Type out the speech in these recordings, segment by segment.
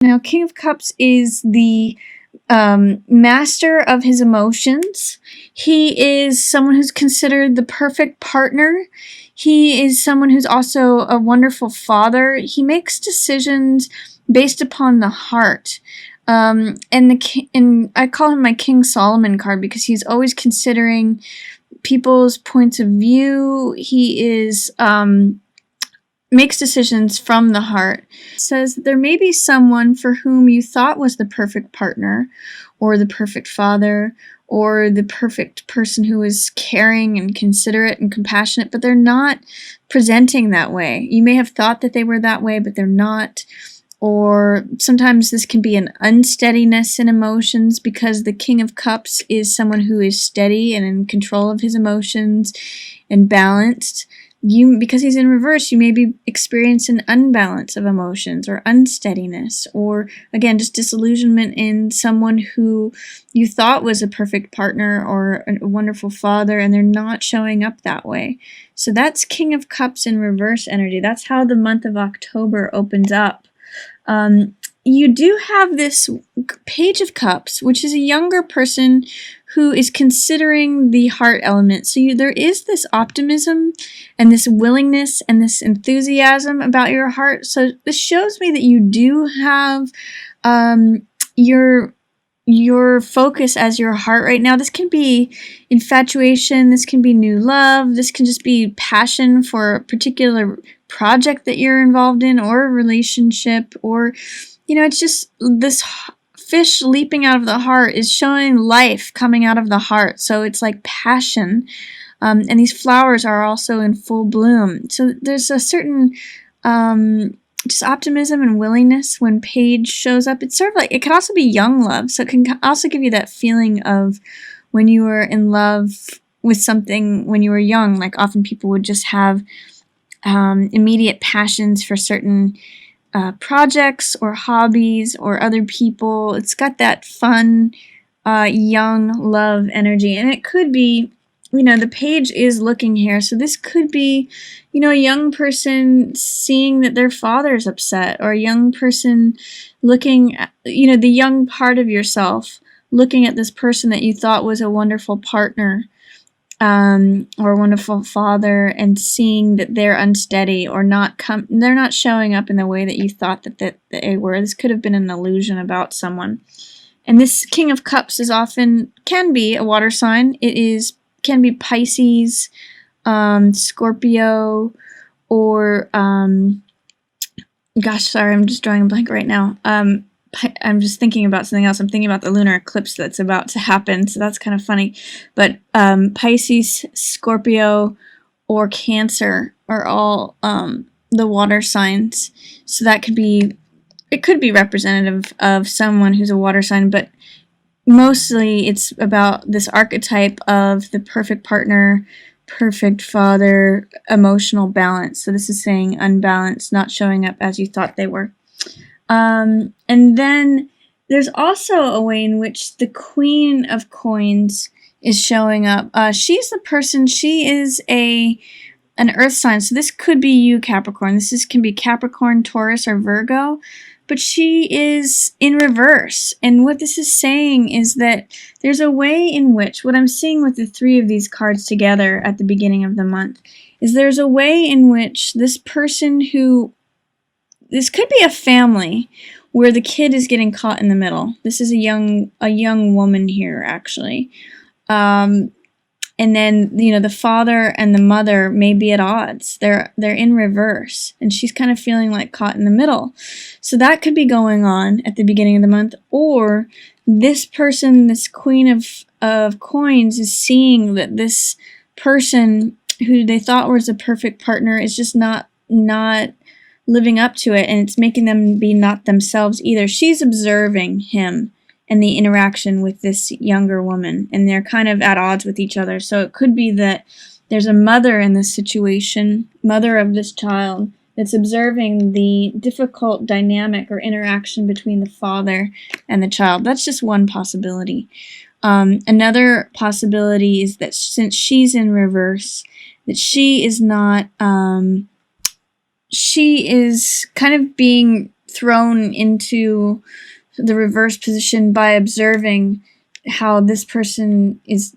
Now, King of Cups is the master of his emotions. He is someone who's considered the perfect partner. He is someone who's also a wonderful father. He makes decisions based upon the heart. And I call him my King Solomon card because he's always considering people's points of view. He is makes decisions from the heart. It says there may be someone for whom you thought was the perfect partner, or the perfect father, or the perfect person who is caring and considerate and compassionate, but they're not presenting that way. You may have thought that they were that way, but they're not. Or sometimes this can be an unsteadiness in emotions, because the King of Cups is someone who is steady and in control of his emotions and balanced. Because he's in reverse, you may be experiencing an unbalance of emotions or unsteadiness, or again, just disillusionment in someone who you thought was a perfect partner or a wonderful father, and they're not showing up that way. So that's King of Cups in reverse energy. That's how the month of October opens up. You do have this Page of Cups, which is a younger person who is considering the heart element. So there is this optimism and this willingness and this enthusiasm about your heart. So this shows me that you do have your focus as your heart right now. This can be infatuation, this can be new love, this can just be passion for a particular project that you're involved in, or a relationship, or it's just this fish leaping out of the heart is showing life coming out of the heart. So it's like passion, and these flowers are also in full bloom. So there's a certain just optimism and willingness when Page shows up. It's sort of like, it can also be young love, so it can also give you that feeling of when you were in love with something when you were young. Like often people would just have immediate passions for certain projects or hobbies or other people. It's got that fun young love energy, and it could be, the Page is looking here, so this could be, a young person seeing that their father's upset, or a young person looking at, the young part of yourself looking at this person that you thought was a wonderful partner, or a wonderful father, and seeing that they're unsteady or they're not showing up in the way that you thought that they were. This could have been an illusion about someone. And this King of Cups can be a water sign. Can be Pisces, Scorpio, or gosh, sorry, I'm just drawing a blank right now. I'm just thinking about something else. I'm thinking about the lunar eclipse that's about to happen, so that's kind of funny. But Pisces, Scorpio, or Cancer are all the water signs. So it could be representative of someone who's a water sign, but mostly it's about this archetype of the perfect partner, perfect father, emotional balance. So this is saying unbalanced, not showing up as you thought they were. And then there's also a way in which the Queen of Coins is showing up. She's the person, she is an earth sign. So this could be you, Capricorn. Can be Capricorn, Taurus, or Virgo. But she is in reverse. And what this is saying is that there's a way in which, what I'm seeing with the three of these cards together at the beginning of the month, is there's a way in which this person this could be a family where the kid is getting caught in the middle. This is a young woman here, actually. And then, the father and the mother may be at odds. They're in reverse, and she's kind of feeling like caught in the middle. So that could be going on at the beginning of the month. Or this person, this Queen of Coins, is seeing that this person who they thought was a perfect partner is just not living up to it, and it's making them be not themselves either. She's observing him and the interaction with this younger woman, and they're kind of at odds with each other. So it could be that there's a mother in this situation, mother of this child, that's observing the difficult dynamic or interaction between the father and the child. That's just one possibility. Another possibility is that since she's in reverse, that she is not, she is kind of being thrown into the reverse position by observing how this person is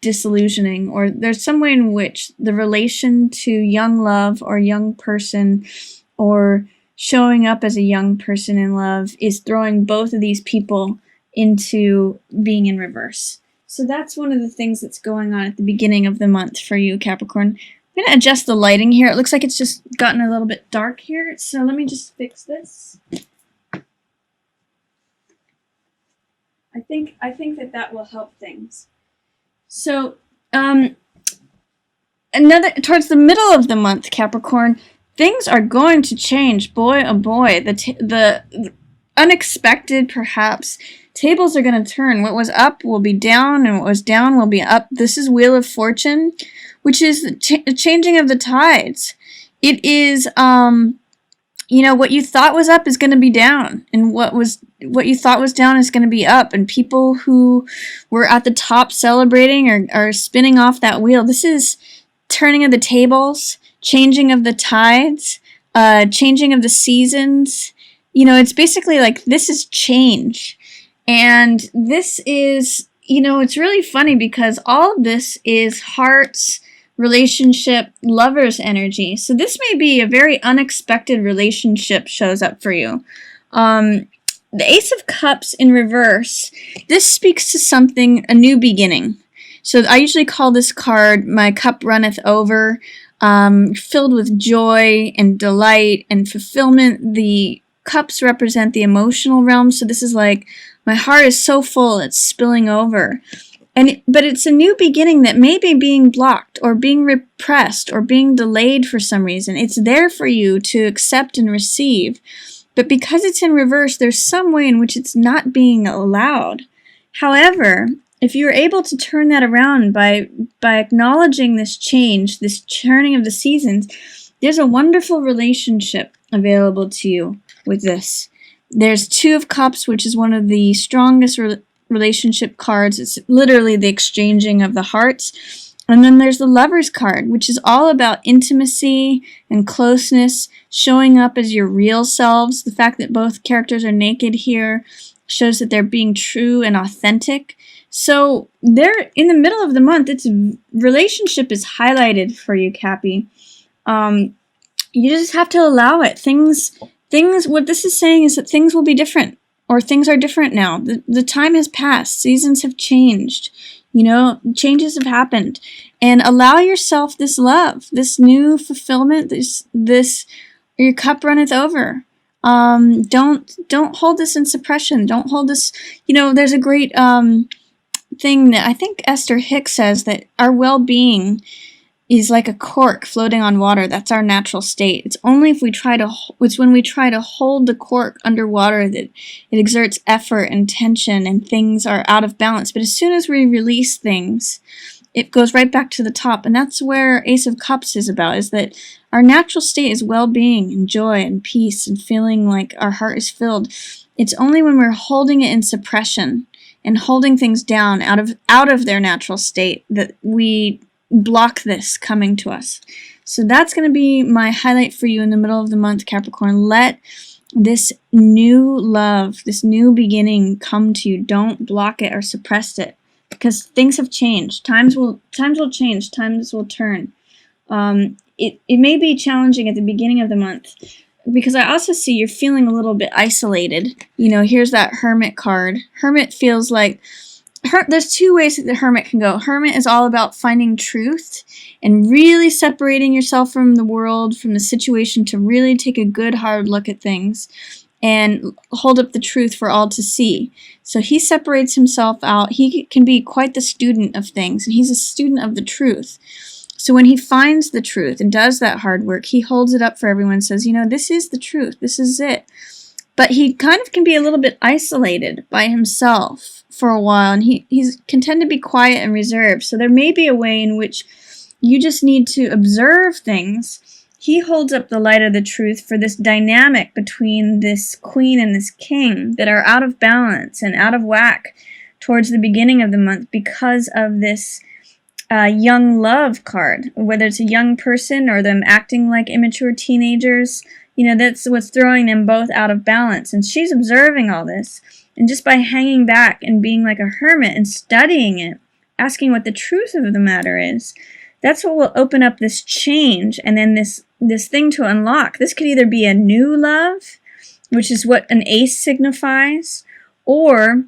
disillusioning, or there's some way in which the relation to young love or young person or showing up as a young person in love is throwing both of these people into being in reverse. So that's one of the things that's going on at the beginning of the month for you, Capricorn. I'm going to adjust the lighting here. It looks like it's just gotten a little bit dark here, so let me just fix this. I think that will help things. So, towards the middle of the month, Capricorn, things are going to change. Boy, oh boy, the unexpected, perhaps, tables are going to turn. What was up will be down, and what was down will be up. This is Wheel of Fortune, which is the changing of the tides. It is, what you thought was up is going to be down, and what you thought was down is going to be up, and people who were at the top celebrating are spinning off that wheel. This is turning of the tables, changing of the tides, changing of the seasons. It's basically like this is change. And this is, it's really funny because all of this is hearts, relationship, lovers energy. So this may be a very unexpected relationship shows up for you. The Ace of Cups in reverse, this speaks to something, a new beginning. So I usually call this card, My Cup Runneth Over, filled with joy and delight and fulfillment. The cups represent the emotional realm, so this is like, my heart is so full, it's spilling over. But it's a new beginning that may be being blocked or being repressed or being delayed for some reason. It's there for you to accept and receive. But because it's in reverse, there's some way in which it's not being allowed. However, if you're able to turn that around by acknowledging this change, this turning of the seasons, there's a wonderful relationship available to you with this. There's Two of Cups, which is one of the strongest relationship cards. It's literally the exchanging of the hearts. And then there's the Lovers card, which is all about intimacy and closeness, showing up as your real selves. The fact that both characters are naked here shows that they're being true and authentic. So they're in the middle of the month. Its relationship is highlighted for you, Cappy. You just have to allow it. What this is saying is that things will be different, or things are different now. The time has passed. Seasons have changed. Changes have happened. And allow yourself this love, this new fulfillment, this your cup runneth over. Don't hold this in suppression. Don't hold this, there's a great thing that I think Esther Hicks says, that our well-being is like a cork floating on water. That's our natural state. It's only if it's when we try to hold the cork underwater that it exerts effort and tension and things are out of balance. But as soon as we release things, it goes right back to the top. And that's where Ace of Cups is about, is that our natural state is well-being and joy and peace and feeling like our heart is filled. It's only when we're holding it in suppression and holding things down out of their natural state that we block this coming to us. So that's going to be my highlight for you in the middle of the month, Capricorn. Let this new love, this new beginning come to you. Don't block it or suppress it, because things have changed. Times will change. Times will turn. It may be challenging at the beginning of the month, because I also see you're feeling a little bit isolated. Here's that Hermit card. Hermit feels like there's two ways that the Hermit can go. Hermit is all about finding truth and really separating yourself from the world, from the situation, to really take a good hard look at things and hold up the truth for all to see. So he separates himself out. He can be quite the student of things, and he's a student of the truth. So when he finds the truth and does that hard work, he holds it up for everyone and says, this is the truth. This is it. But he kind of can be a little bit isolated by himself for a while, and he can tend to be quiet and reserved. So there may be a way in which you just need to observe things. He holds up the light of the truth for this dynamic between this queen and this king that are out of balance and out of whack towards the beginning of the month because of this young love card. Whether it's a young person or them acting like immature teenagers, That's what's throwing them both out of balance. And she's observing all this. And just by hanging back and being like a hermit and studying it, asking what the truth of the matter is, that's what will open up this change and then this thing to unlock. This could either be a new love, which is what an ace signifies, or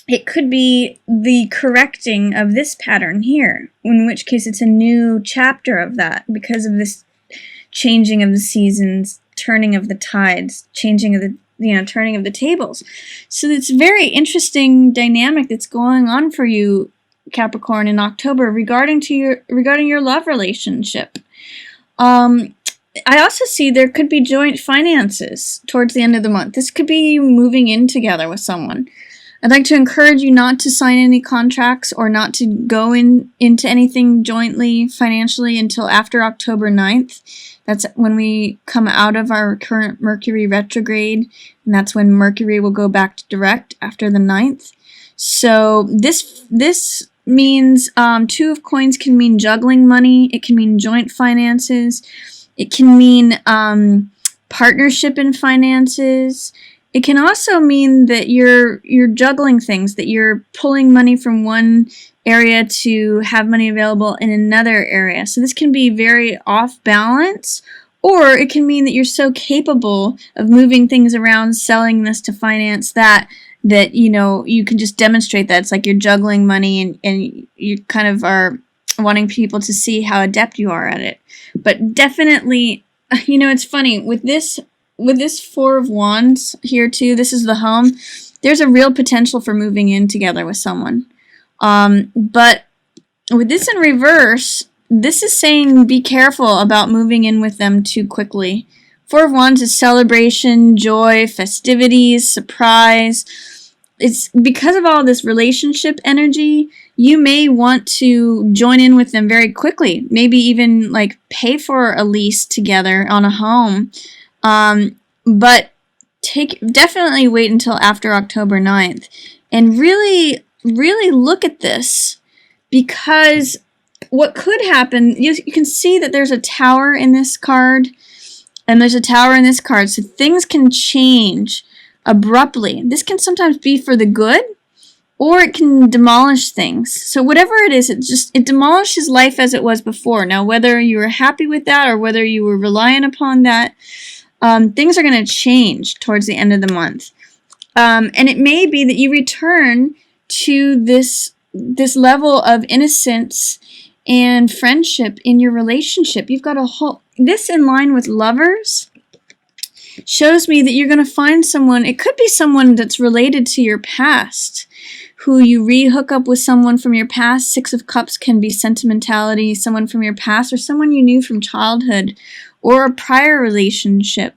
it could be the correcting of this pattern here, in which case it's a new chapter of that because of this changing of the seasons, turning of the tides, changing of the turning of the tables. So it's a very interesting dynamic that's going on for you, Capricorn, in October regarding your love relationship. I also see there could be joint finances towards the end of the month. This could be you moving in together with someone. I'd like to encourage you not to sign any contracts or not to go into anything jointly financially until after October 9th. That's when we come out of our current Mercury retrograde, and that's when Mercury will go back to direct after the 9th. So this means Two of Coins can mean juggling money. It can mean joint finances. It can mean partnership in finances. It can also mean that you're juggling things, that you're pulling money from one area to have money available in another area. So this can be very off balance, or it can mean that you're so capable of moving things around, selling this to finance that you can just demonstrate that. It's like you're juggling money and you kind of are wanting people to see how adept you are at it. But definitely, it's funny with this Four of Wands here too. This is the home. There's a real potential for moving in together with someone. But with this in reverse, this is saying be careful about moving in with them too quickly. Four of Wands is celebration, joy, festivities, surprise. It's because of all this relationship energy, you may want to join in with them very quickly. Maybe even like pay for a lease together on a home. But definitely wait until after October 9th and really look at this, because what could happen, you can see that there's a tower in this card and there's a tower in this card, so things can change abruptly. This can sometimes be for the good, or it can demolish things. So whatever it is, it demolishes life as it was before. Now, whether you were happy with that or whether you were reliant upon that, things are going to change towards the end of the month. And it may be that you return to this level of innocence and friendship in your relationship. You've got this in line with lovers shows me that you're going to find someone. It could be someone that's related to your past, who you re-hook up with someone from your past. Six of Cups can be sentimentality, someone from your past, or someone you knew from childhood, or a prior relationship.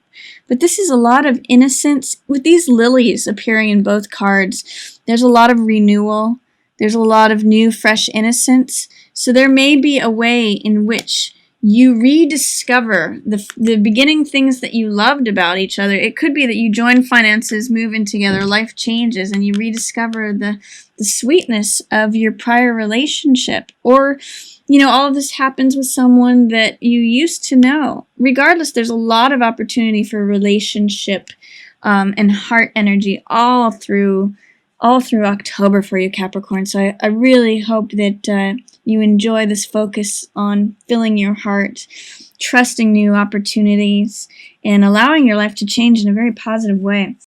But this is a lot of innocence. With these lilies appearing in both cards, there's a lot of renewal. There's a lot of new, fresh innocence. So there may be a way in which you rediscover the beginning things that you loved about each other. It could be that you join finances, move in together, life changes, and you rediscover the sweetness of your prior relationship. Or, all of this happens with someone that you used to know. Regardless, there's a lot of opportunity for relationship and heart energy all through October for you, Capricorn. So I really hope that you enjoy this focus on filling your heart, trusting new opportunities, and allowing your life to change in a very positive way.